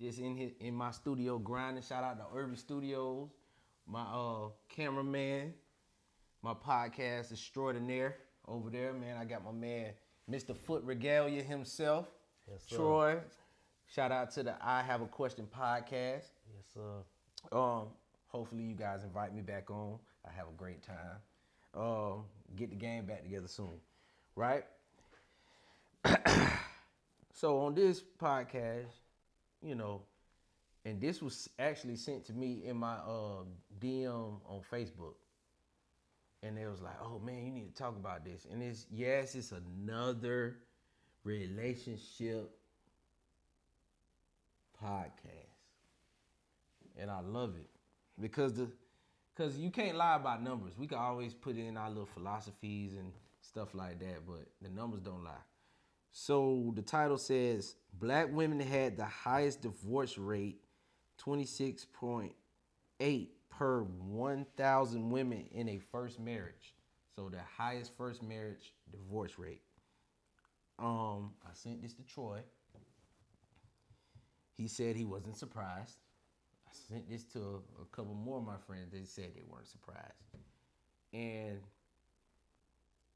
just in my studio grinding. Shout out to Urban Studios, my cameraman, my podcast extraordinaire over there, man. I got my man, Mr. Foot Regalia himself, Yes, sir. Troy. Shout out to the I Have a Question podcast. Yes, sir. Hopefully you guys invite me back on. I have a great time. Get the game back together soon, right? So on this podcast, you know, and this was actually sent to me in my DM on Facebook. And they was like, oh man, you need to talk about this. And it's another relationship podcast. And I love it. Because you can't lie about numbers. We can always put in our little philosophies and stuff like that, but the numbers don't lie. So the title says, Black women had the highest divorce rate, 26.8 per 1,000 women in a first marriage. So the highest first marriage divorce rate. I sent this to Troy. He said he wasn't surprised. I sent this to a couple more of my friends. They said they weren't surprised. And,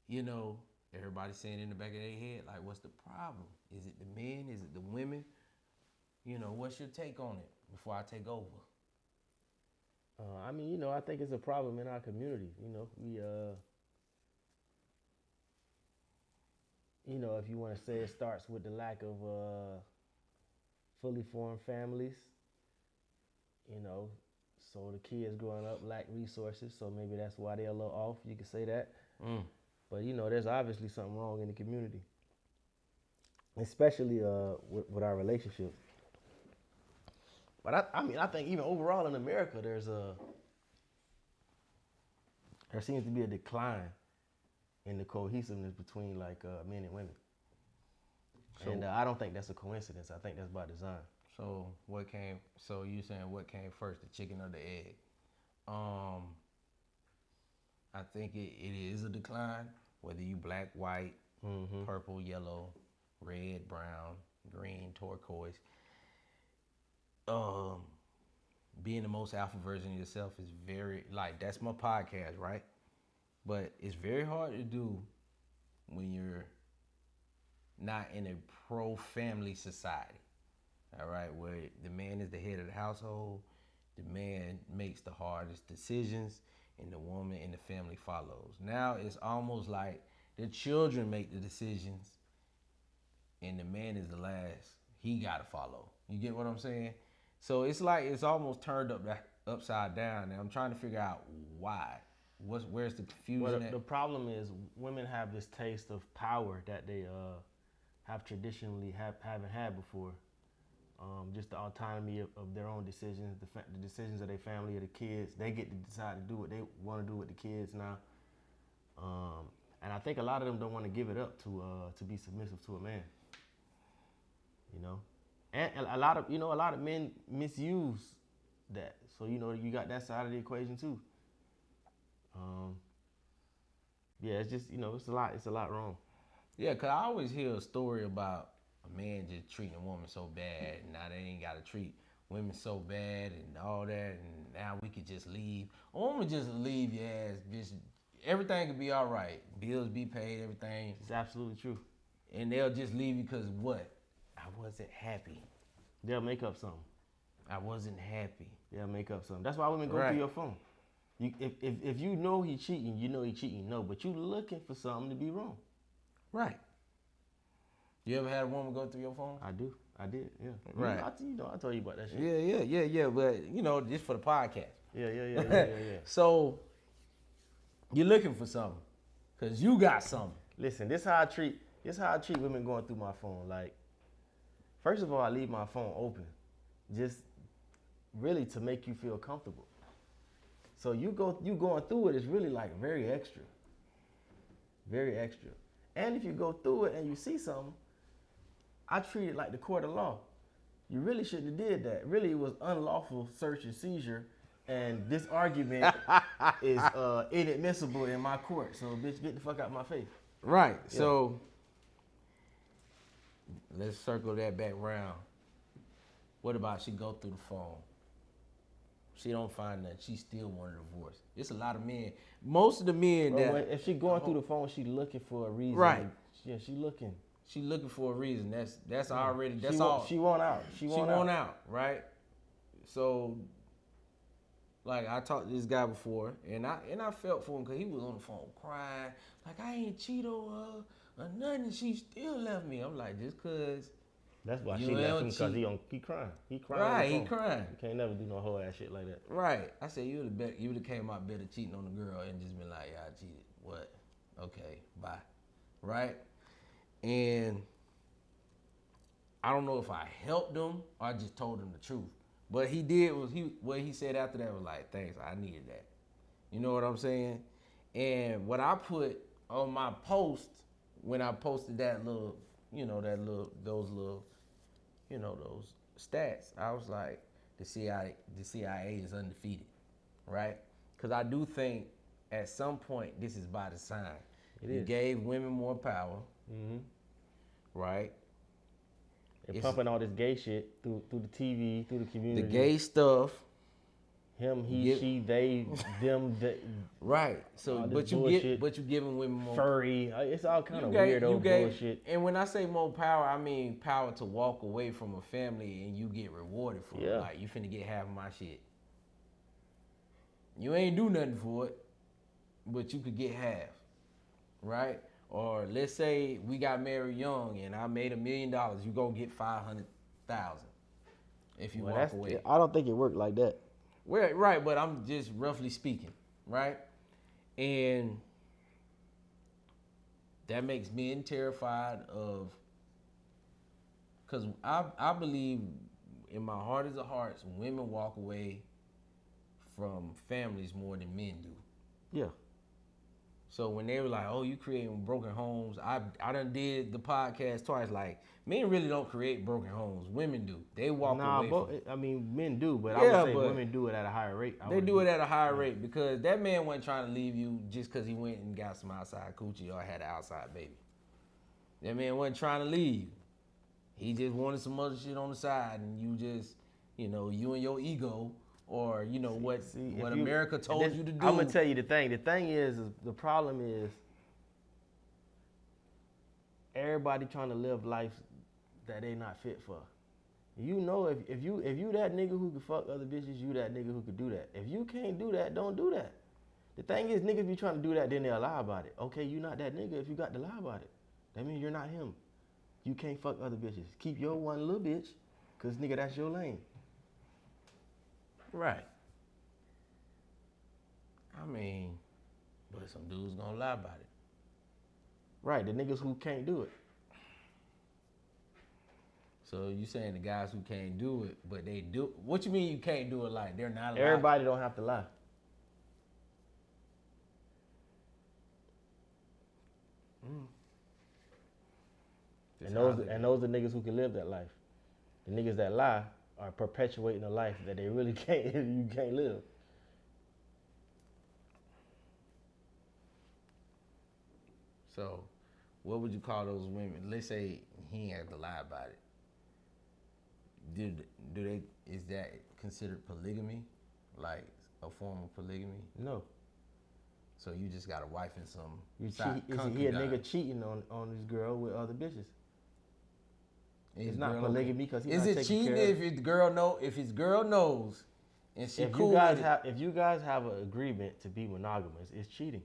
you know, everybody's saying in the back of their head, like, what's the problem? Is it the men? Is it the women? You know, what's your take on it before I take over? I mean, you know, I think it's a problem in our community. You know, you know, if you want to say it starts with the lack of fully formed families, you know, so the kids growing up lack resources, so maybe that's why they're a little off, you could say that. But, you know, there's obviously something wrong in the community, especially with our relationships. But I mean, I think even overall in America, there seems to be a decline in the cohesiveness between like men and women. And I don't think that's a coincidence. I think that's by design. So you saying what came first, the chicken or the egg? I think it is a decline, whether you black, white, purple, yellow, red, brown, green, turquoise. Being the most alpha version of yourself is very, like, that's my podcast, right? But it's very hard to do when you're not in a pro-family society, all right, where the man is the head of the household, the man makes the hardest decisions, and the woman and the family follows. Now it's almost like the children make the decisions, and the man is the last. He got to follow. You get what I'm saying? So it's like it's almost turned upside down, and I'm trying to figure out why. Where's the confusion? Well, the problem is women have this taste of power that they have traditionally haven't had before. Just the autonomy of their own decisions, the decisions of their family or the kids. They get to decide to do what they want to do with the kids now. And I think a lot of them don't want to give it up to be submissive to a man. You know, and a lot of men misuse that. So you know you got that side of the equation too. Yeah, it's just it's a lot wrong. Yeah, cause I always hear a story about a man just treating a woman so bad, and now they ain't gotta treat women so bad and all that, and now we could just leave. A woman just leave your ass, bitch. Everything could be all right. Bills be paid, everything. It's absolutely true. And they'll just leave you because what? I wasn't happy. They'll make up something. I wasn't happy. They'll make up something. That's why women go through your phone. If you know he cheating, you know he cheating. No, but you looking for something to be wrong. Right. You ever had a woman go through your phone? I did, yeah. Right. I told you about that shit. Yeah. But just for the podcast. Yeah. So you're looking for something, cause you got something. Listen, this how I treat women going through my phone. Like, first of all, I leave my phone open, just really to make you feel comfortable. So you going through it is really like very extra. Very extra. And if you go through it and you see something, I treat it like the court of law. You really shouldn't have did that. Really, it was unlawful search and seizure, and this argument is inadmissible in my court. So, bitch, get the fuck out of my face. Right. Yeah. So let's circle that back round. What about she go through the phone? She don't find that she still want a divorce. It's a lot of men. Most of the men Bro, that if she going through the phone, she looking for a reason. Right. Yeah, she looking. She looking for a reason. That's already that's all. She want out. She want out, right? So, like I talked to this guy before, and I felt for him because he was on the phone crying, like I ain't cheat on her or nothing, and she still left me. I'm like, just cause. That's why she left him, because he crying. He crying. Right, he crying. You can't never do no whole ass shit like that. Right. I said you would have came out better cheating on the girl and just been like, yeah, I cheated. What? Okay, bye. Right? And I don't know if I helped him or I just told him the truth. But he did what he said after that was like, thanks, I needed that. You know what I'm saying? And what I put on my post when I posted that little, those stats, I was like, the CIA is undefeated, right? Because I do think at some point this is by design. You gave women more power, right? And pumping all this gay shit through the TV, through the community. The gay stuff. Him, he, she, they, them, they. Right. So, but you giving women more furry. It's all kind of weirdo bullshit. And when I say more power, I mean power to walk away from a family and you get rewarded for it. Like you finna get half of my shit. You ain't do nothing for it, but you could get half, right? Or let's say we got married young and I made $1 million, you gonna get 500,000 if you walk away. I don't think it worked like that. Well, right, but I'm just roughly speaking, right? And that makes men terrified of, because I believe in my heart of hearts, women walk away from families more than men do. Yeah. So when they were like, oh, you creating broken homes, I done did the podcast twice. Like, men really don't create broken homes. Women do. They walk away from it. I mean, men do, but I would say women do it at a higher rate. They do it at a higher rate because that man wasn't trying to leave you just because he went and got some outside coochie or had an outside baby. That man wasn't trying to leave. He just wanted some other shit on the side, and you just, you and your ego, or what America told you to do. I'm gonna tell you the thing. The thing is the problem is everybody trying to live life that they not fit for. If you that nigga who can fuck other bitches, you that nigga who could do that. If you can't do that, don't do that. The thing is, niggas be trying to do that, then they'll lie about it. Okay, you not that nigga if you got to lie about it. That means you're not him. You can't fuck other bitches. Keep your one little bitch, cause nigga, that's your lane. Right. I mean, but some dudes gonna lie about it. Right, the niggas who can't do it. So you saying the guys who can't do it, but they do? What you mean you can't do it? Like they're not allowed? Everybody don't have to lie. And those are niggas who can live that life. The niggas that lie are perpetuating a life that they really you can't live. So, what would you call those women? Let's say he had to lie about it. Is that considered polygamy? Like a form of polygamy? No. So you just got a wife and some. Is he a nigga cheating on his girl with other bitches? It's not polygamy because he's not taking care of. Is it cheating if his girl knows and she cool with it? If you guys have an agreement to be monogamous, it's cheating.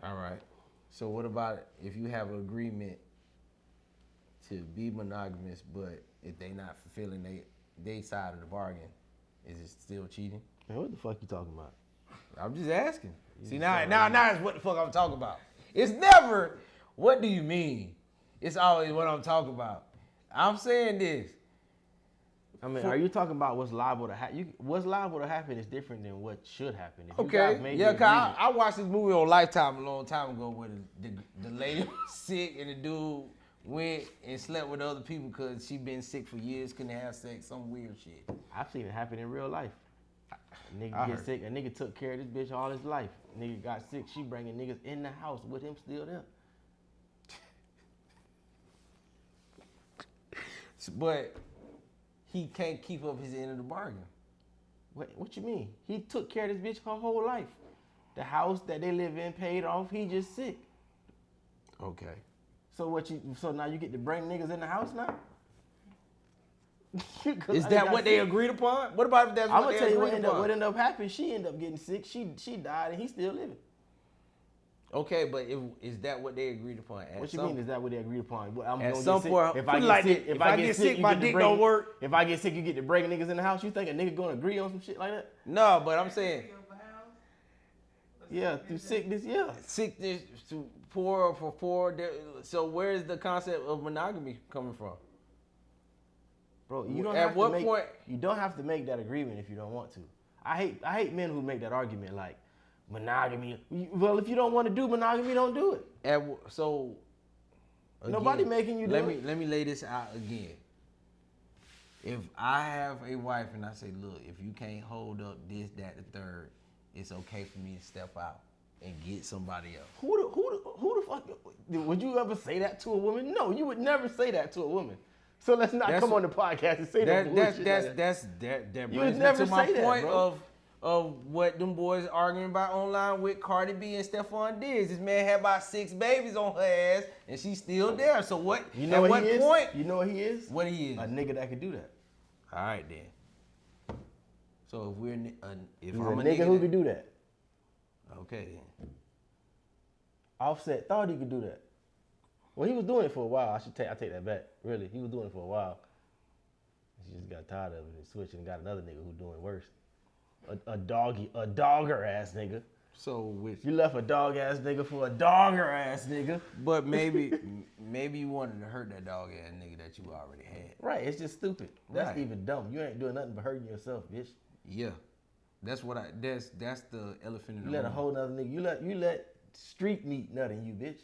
All right. So what about if you have an agreement to be monogamous, but if they not fulfilling they side of the bargain, is it still cheating? Man, what the fuck you talking about? I'm just asking. See, now it's what the fuck I'm talking about. It's never, what do you mean? It's always what I'm talking about. I'm saying this. I mean, are you talking about what's liable to happen? What's liable to happen is different than what should happen. Cause I watched this movie on Lifetime a long time ago where the lady was sick and the dude went and slept with other people because she been sick for years, couldn't have sex, some weird shit. I've seen it happen in real life. A nigga get sick, a nigga took care of this bitch all his life. Nigga got sick, she bringing niggas in the house with him still there. But he can't keep up his end of the bargain. What you mean? He took care of this bitch her whole life. The house that they live in paid off. He just sick. Okay. So now you get to bring niggas in the house now? Is that what they agreed upon? What about if that's what they agreed upon? I'm gonna tell you what ended up happening. She ended up getting sick. She died and he's still living. Okay, but is that what they agreed upon? What you mean? Is that what they agreed upon? I'm at some point, if I get sick, my dick don't work. If I get sick, you get to bring niggas in the house. You think a nigga gonna agree on some shit like that? No, but I'm saying. Yeah, through sickness, yeah. Sickness to poor for poor. So where's the concept of monogamy coming from? Bro, you don't have to make that agreement if you don't want to. I hate men who make that argument like monogamy. Well, if you don't want to do monogamy, don't do it. So again, nobody making you do it. Let me lay this out again. If I have a wife and I say, look, if you can't hold up this, that, the third, it's okay for me to step out and get somebody else. Who the fuck would you ever say that to a woman? No, you would never say that to a woman. So let's not come on the podcast and say that bullshit. That brings me to my point of what them boys arguing about online with Cardi B and Stephon Diggs. This man had about 6 babies on her ass and she's still there. So what? You know at what point? You know what he is? What he is? A nigga that could do that. All right then. So if he's I'm a nigga who could do that. Okay then. Offset thought he could do that. Well, he was doing it for a while. I take that back. Really, he was doing it for a while. She just got tired of it and switched and got another nigga who doing worse. A dogger ass nigga. So you left a dog ass nigga for a dogger ass nigga. But maybe you wanted to hurt that dog ass nigga that you already had. Right, it's just stupid. That's even dumb. You ain't doing nothing but hurting yourself, bitch. Yeah, that's the elephant in the room. You let a whole nother nigga. You let street meat nut in you, bitch.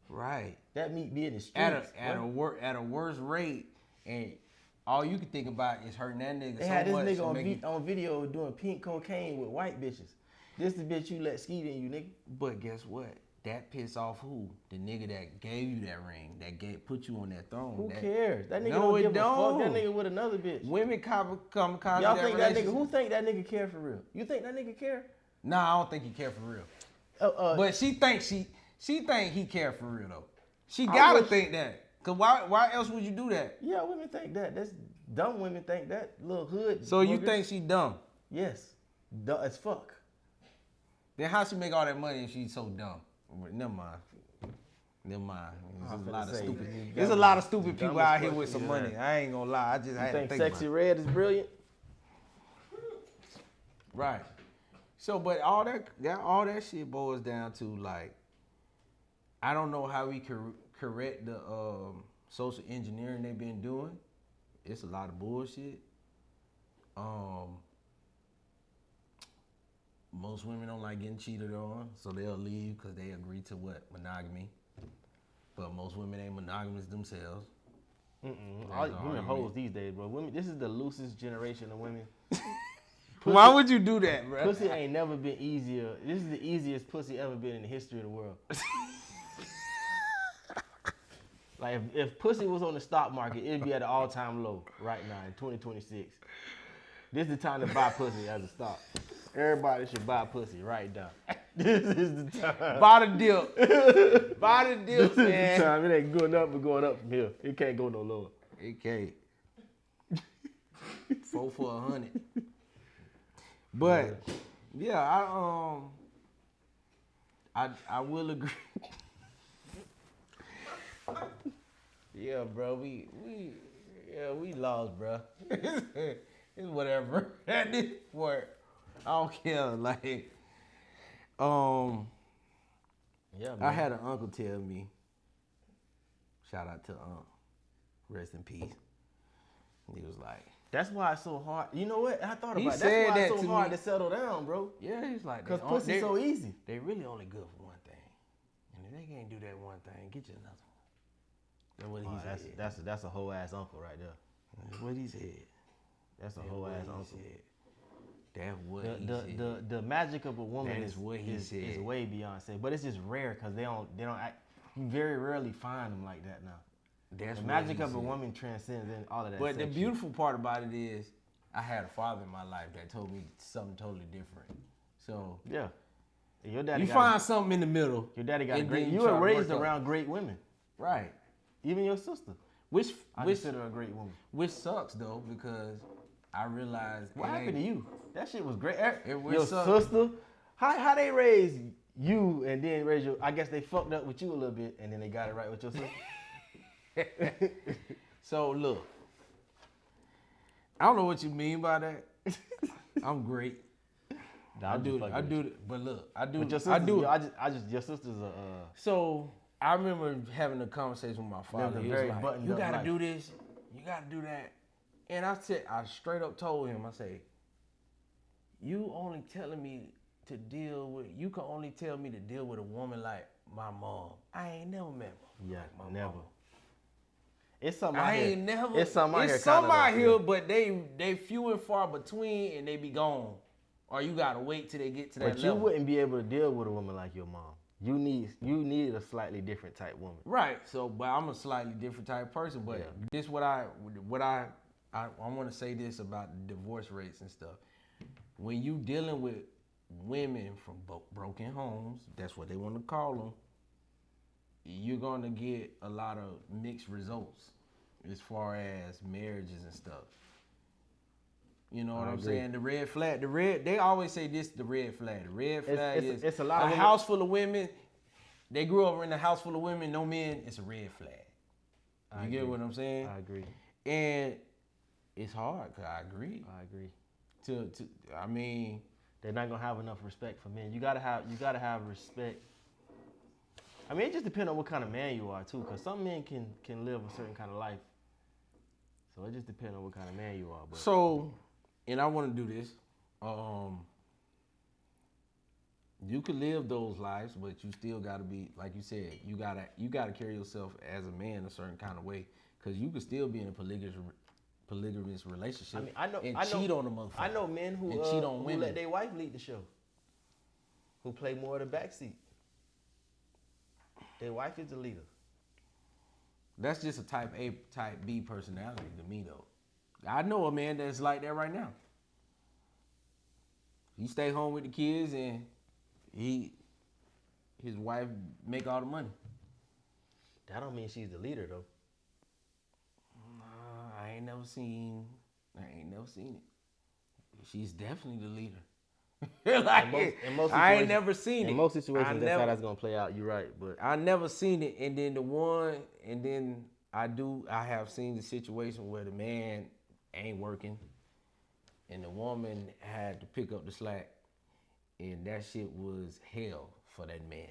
Right. That meat be in the streets. At a worse rate, and all you can think about is hurting that nigga. They had this nigga on video doing pink cocaine with white bitches. This the bitch you let skeet in you, nigga. But guess what? That piss off who? The nigga that gave you that ring, put you on that throne. Who cares? That nigga don't give a fuck. That nigga with another bitch. Women come Y'all think that nigga? Who think that nigga care for real? You think that nigga care? Nah, I don't think he care for real. But she think he care for real though. She gotta think that. Cause why else would you do that? Yeah, women think that. That's dumb women think that. Little hood. So you think she dumb? Yes. Dumb as fuck. Then how she make all that money if she's so dumb? Never mind. There's a lot of stupid people out here with some money. I ain't gonna lie. I just had to think about it. Sexy Red is brilliant? Right. So, but all that shit boils down to like, I don't know how we could correct the social engineering they've been doing. It's a lot of bullshit. Most women don't like getting cheated on, so they'll leave because they agree to monogamy. But most women ain't monogamous themselves. All women hoes these days, bro. Women, this is the loosest generation of women. Why would you do that, bro? Pussy ain't never been easier. This is the easiest pussy ever been in the history of the world. Like if pussy was on the stock market, it'd be at an all-time low right now in 2026. This is the time to buy pussy as a stock. Everybody should buy pussy right now. This is the time. Buy the deal. Buy the deal, this man. This is the time. It ain't going up, but going up from here. It can't go no lower. It can't. 4 for 100. But yeah, I will agree. Yeah, bro, we lost, bro. It's whatever. At this point, I don't care. Like, yeah, man. I had an uncle tell me. Shout out to rest in peace. He was like, that's why it's so hard. You know what? I thought about it. That's why it's so hard to settle down, bro. Yeah, he's like, because pussy's so easy. They really only good for one thing, and if they can't do that one thing, get you another one. That's what he said. That's a whole ass uncle right there. That's what he said. That's a whole ass uncle. That's what he said. The magic of a woman is what he said. Is way beyond said, but it's just rare because they don't act. You very rarely find them like that now. That's The what magic he of a said. woman transcends in all of that. But the sex shit. beautiful part about it is, I had a father in my life that told me something totally different. So Yeah. Your daddy you got find something in the middle. your daddy got a and great. then You try were to raised work up. around great women. Right. Even your sister. Which I which consider her a great woman. which sucks though, because I realized What it happened to ain't- you? That shit was great. It was Your suck. sister. How they raised you and then raised your? I guess they fucked up with you a little bit and then they got it right with your sister. So look, I don't know what you mean by that. I'm great. Nah, I do it, but look, I do. But your sister, I do. your sister's a. So I remember having a conversation with my father. Lived a He very was like, buttoned "You up gotta life." do this. You gotta do that." And I straight up told him, I say, "You only telling me to deal with. You can only tell me to deal with a woman like my mom. I ain't never met one Yeah, like my never. mama. It's something out I here. ain't never. It's something out here. It's some kinda out though, here, yeah. but they few and far between, and they be gone. Or you gotta wait till they get to that But you level. wouldn't be able to deal with a woman like your mom. You need a slightly different type woman. Right. So, but I'm a slightly different type of person. But Yeah. this what I want to say this about divorce rates and stuff. When you dealing with women from broken homes, that's what they want to call them. You're gonna get a lot of mixed results as far as marriages and stuff. You know what I I'm agree. saying? The red flag, they always say this, the red flag. The red flag it's a lot of women- house full of women. They grew up in a house full of women, no men, it's a red flag. You get what I'm saying? I agree. And it's hard, cause I agree. I agree. I mean, They're not gonna have enough respect for men. You gotta have respect. I mean, it just depends on what kind of man you are too, cause some men can live a certain kind of life. So it just depends on what kind of man you are. But so, and I want to do this. You could live those lives, but you still gotta be, like you said, you gotta carry yourself as a man a certain kind of way, cause you could still be in a polygamous relationship. I mean, I know cheat on a motherfucker. I know men who and cheat on who women. let their wife lead the show, who play more of the backseat. Their wife is the leader. That's just a type A, type B personality to me, though. I know a man that's like that right now. He stay home with the kids and his wife make all the money. That don't mean she's the leader though. I ain't never seen it. She's definitely the leader. Like, In most I ain't situations- never seen it. In most situations, that's never, how that's gonna play out. You're right, but I never seen it, and then I have seen the situation where the man ain't working, and the woman had to pick up the slack, and that shit was hell for that man.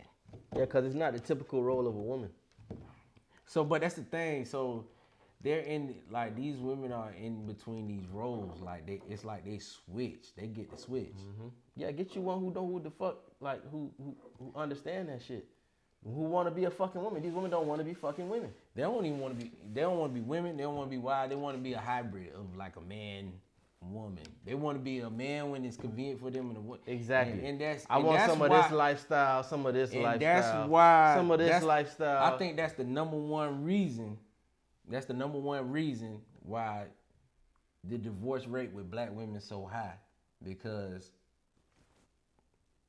yeah, because it's not the typical role of a woman. So, but that's the thing. So, they're in, like, these women are in between these roles. Like, it's like they switch. They get the switch. Mm-hmm. Yeah, get you one who know who the fuck, like who understand that shit, who want to be a fucking woman. These women don't want to be fucking women. They don't even want to be. They don't want to be women. They don't want to be wild. They want to be a hybrid of like a man, woman. They want to be a man when it's convenient for them, and a woman. Exactly. And that's. I and want that's some of why, this lifestyle, some of this and lifestyle. that's why. Some of this that's- lifestyle. I think that's the number one reason. That's the number one reason why the divorce rate with black women is so high, because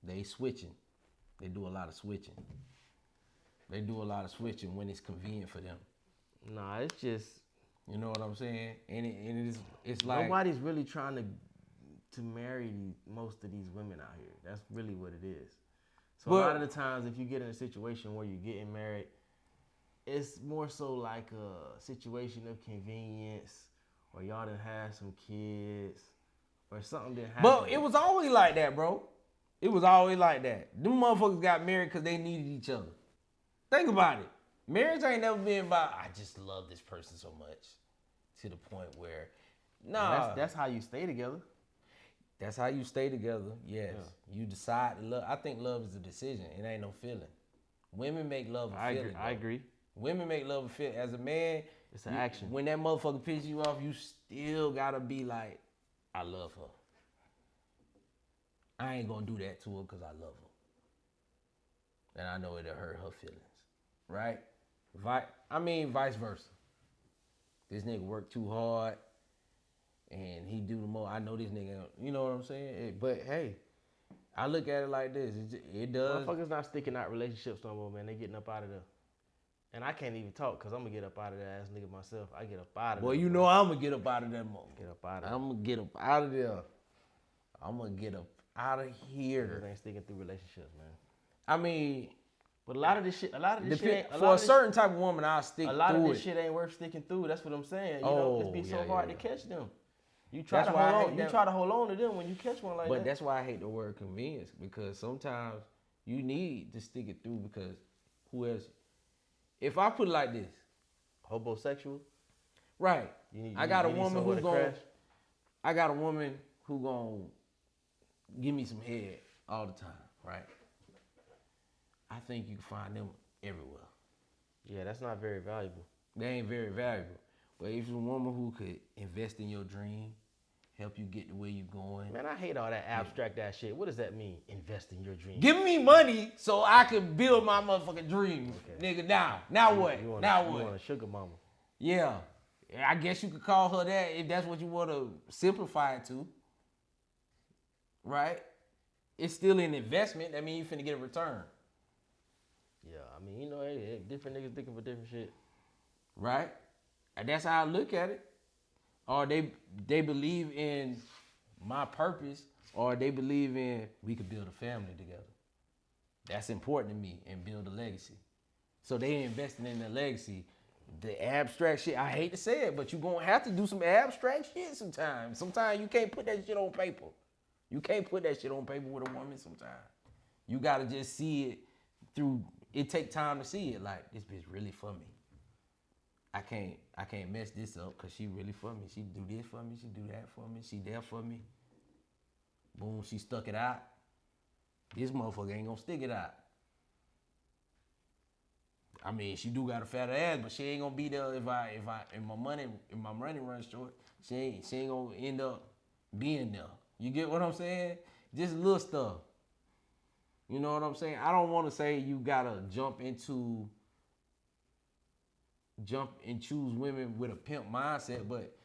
they switching. They do a lot of switching. They do a lot of switching when it's convenient for them. Nah, it's just You know what I'm saying? And it's like nobody's really trying to marry most of these women out here. That's really what it is. So a lot of the times, if you get in a situation where you're getting married, it's more so like a situation of convenience, or y'all done had some kids, or something didn't happen. But it was always like that, bro. It was always like that. Them motherfuckers got married because they needed each other. Think about it. Marriage ain't never been about, I just love this person so much, to the point where, nah. That's how you stay together. That's how you stay together, yes. Yeah. You decide to love. I think love is a decision. It ain't no feeling. Women make love a feeling. I agree. Women make love a feeling. As a man, it's an action. When that motherfucker pisses you off, you still gotta be like, I love her. I ain't gonna do that to her because I love her. And I know it'll hurt her feelings, right? Vice versa. This nigga work too hard, and he do the most. I know this nigga. You know what I'm saying? But hey, I look at it like this. It does. Motherfuckers not sticking out relationships no more, man. They getting up out of there. And I can't even talk because I'm going to get up out of that ass nigga myself. I get up out of there. Boy, you know I'm going to get up out of that moment. Get up out of there. I'm going to get up out of there. I'm going to get up out of here. Niggas ain't sticking through relationships, man. I mean, but a lot of this shit ain't, for a certain type of woman, I'll stick through it. A lot of this shit ain't worth sticking through. That's what I'm saying. You know, it's be so hard to catch them. You try to hold on to them when you catch one like that. But that's why I hate the word convenience, because sometimes you need to stick it through, because who else? If I put it like this, homosexual, right? I got a woman who gonna give me some head all the time, right? I think you can find them everywhere. Yeah, that's not very valuable. They ain't very valuable. But if it's a woman who could invest in your dream, help you get to where you're going. Man, I hate all that abstract ass shit. What does that mean? Invest in your dream. Give me money so I can build my motherfucking dream. Okay. Nigga, now what? You want a sugar mama. Yeah. I guess you could call her that if that's what you want to simplify it to. Right? It's still an investment. That means you finna get a return. Yeah, I mean, you know, hey, different niggas looking for different shit. Right? And that's how I look at it. Or they believe in my purpose, or they believe in we could build a family together. That's important to me, and build a legacy. So they investing in the legacy. The abstract shit, I hate to say it, but you're gonna have to do some abstract shit sometimes. Sometimes you can't put that shit on paper. You can't put that shit on paper with a woman sometimes. You gotta just see it through, it take time to see it. Like, this bitch really for me. I can't mess this up because she really for me. She do this for me. She do that for me. She there for me. Boom, she stuck it out. This motherfucker ain't gonna stick it out. I mean, she do got a fatter ass, but she ain't gonna be there if my money runs short. She ain't gonna end up being there. You get what I'm saying? Just little stuff. You know what I'm saying? I don't want to say you gotta jump and choose women with a pimp mindset, but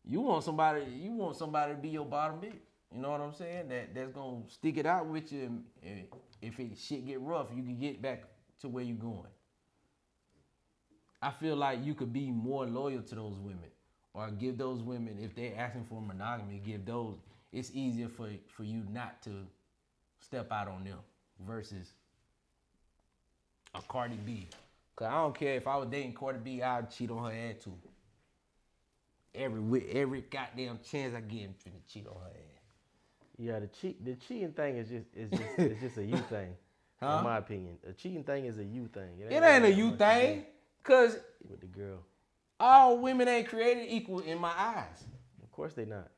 you want somebody to be your bottom bitch. You know what I'm saying? That's gonna stick it out with you, and if shit get rough, you can get back to where you going. I feel like you could be more loyal to those women, or give those women, if they're asking for monogamy, it's easier for you not to step out on them versus a Cardi B. Cause I don't care if I was dating Cardi B, I'd cheat on her ass too. Every goddamn chance I get, I'm finna cheat on her ass. Yeah, the cheating thing is just a you thing. Huh? In my opinion, a cheating thing is a you thing. It ain't a you thing, cause with the girl, all women ain't created equal in my eyes. Of course they not.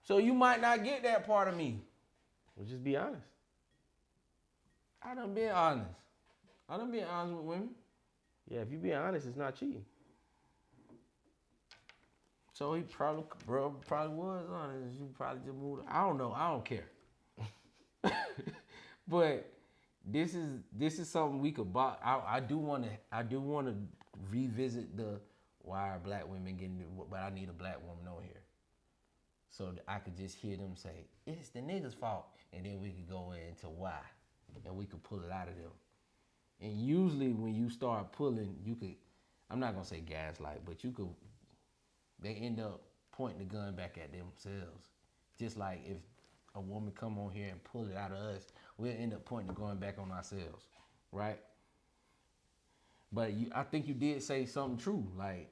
So you might not get that part of me. Well, just be honest. I done been honest with women. Yeah, if you be honest, it's not cheating. So he probably was honest. You probably just moved. I don't know. I don't care. But this is something we could buy. I do want to revisit the why are black women getting, but I need a black woman on here, so that I could just hear them say it's the niggas' fault, and then we could go into why, and we could pull it out of them. And usually when you start pulling, you could, I'm not gonna say gaslight, but you could, they end up pointing the gun back at themselves. Just like if a woman come on here and pull it out of us, we'll end up pointing the gun back on ourselves, right? But I think you did say something true, like,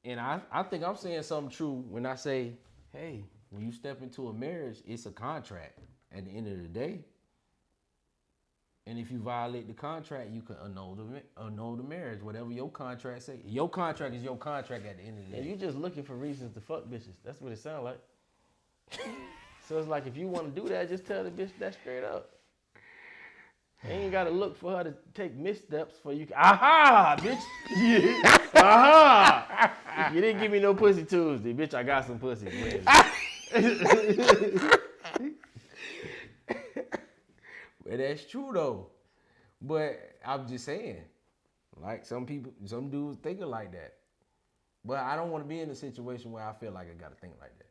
and I think I'm saying something true when I say, hey, when you step into a marriage, it's a contract at the end of the day. And if you violate the contract, you can annul the marriage, whatever your contract say. Your contract is your contract at the end of the day. And you just looking for reasons to fuck bitches. That's what it sounds like. So it's like, if you want to do that, just tell the bitch that straight up. You ain't got to look for her to take missteps for you. Aha, bitch. Yeah. Aha. You didn't give me no pussy Tuesday. Bitch, I got some pussy. Well, that's true though. But I'm just saying, like some dudes thinking like that. But I don't want to be in a situation where I feel like I gotta think like that.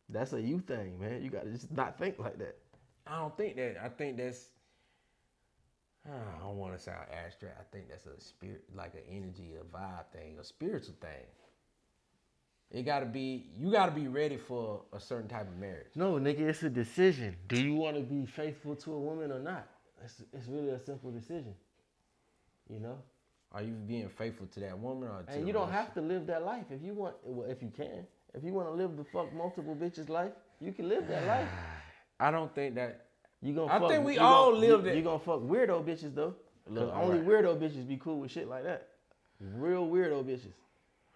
That's a you thing, man. You gotta just not think like that. I don't think that. I think that's. I don't want to sound abstract. I think that's a spirit, like an energy, a vibe thing, a spiritual thing. It gotta be. You gotta be ready for a certain type of marriage. No, nigga, it's a decision. Do you want to be faithful to a woman or not? It's really a simple decision. You know. Are you being faithful to that woman or? And you don't have to live that life if you want. Well, if you can. If you want to live the fuck multiple bitches life, you can live that life. I don't think that. You gonna I fuck, think we all live it. that. You gonna fuck weirdo bitches though. Cause only weirdo bitches be cool with shit like that. Real weirdo bitches.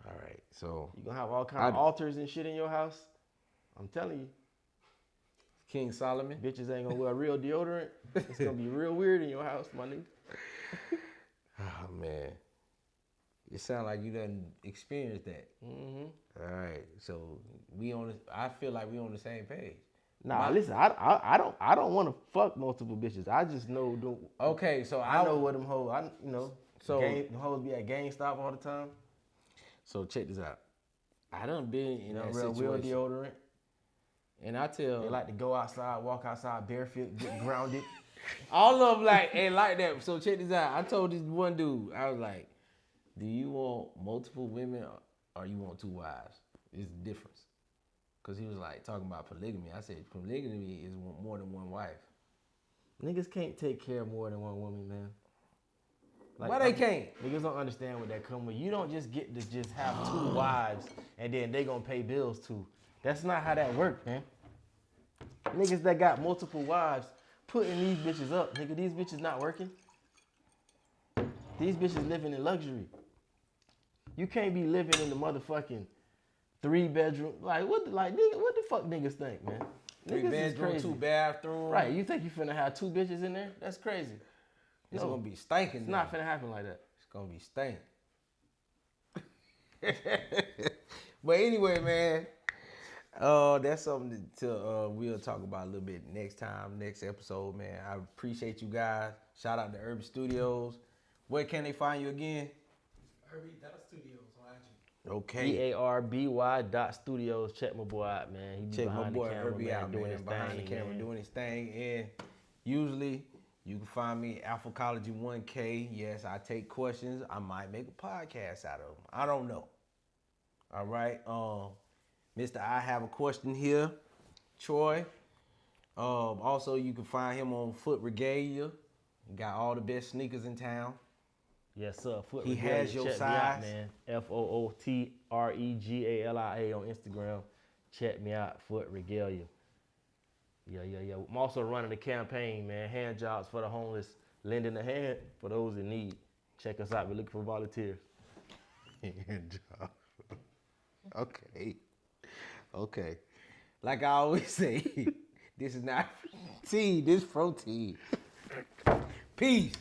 All right, so you gonna have all kind of altars and shit in your house. I'm telling you. King Solomon. Bitches ain't gonna wear real deodorant. It's gonna be real weird in your house, my nigga. Oh man, it sound like you done experienced that. Mm-hmm. All right, so I feel like we on the same page. Nah, listen, I don't want to fuck multiple bitches. I just know. Okay, so I know what them hoes. So them hoes be at GameStop all the time. So check this out. I done been in that real situation. deodorant. And I tell they like to go outside, walk outside barefoot, get grounded. All of them ain't like that. So check this out. I told this one dude, I was like, do you want multiple women or you want two wives? It's the difference. Because he was like talking about polygamy. I said polygamy is more than one wife. Niggas can't take care of more than one woman, man. Like, why they can't? Niggas don't understand what that come with. You don't just get to just have two wives and then they gonna pay bills too. That's not how that work, man. Niggas that got multiple wives putting these bitches up, nigga. These bitches not working. These bitches living in luxury. You can't be living in the motherfucking 3-bedroom. Like what the fuck niggas think, man? 3 Niggas bedroom, 2 bathroom. Right, you think you finna have 2 bitches in there? That's crazy. It's gonna be stinking. It's not finna happen like that. It's gonna be stinking. But anyway, man, that's something to we'll talk about a little bit next time, next episode, man. I appreciate you guys. Shout out to Urban Studios. Where can they find you again? Urby.studios on IG. Okay. EARBY.studios. Check my boy out, man. He be Check my boy Urby out, doing man. his Behind thing, the camera, man. doing his thing. And usually you can find me Alphacology 1K. Yes, I take questions. I might make a podcast out of them. I don't know. All right. Mr. I have a question here, Troy. Also, you can find him on Foot Regalia. Got all the best sneakers in town. Yes, sir. Foot He Regalia. has your Check size. me out, man. FOOTREGALIA on Instagram. Check me out, Foot Regalia. Yeah. I'm also running a campaign, man. Hand jobs for the homeless, lending a hand for those in need. Check us out. We're looking for volunteers. Hand job. Okay. Like I always say, this is not tea, this protein. Peace.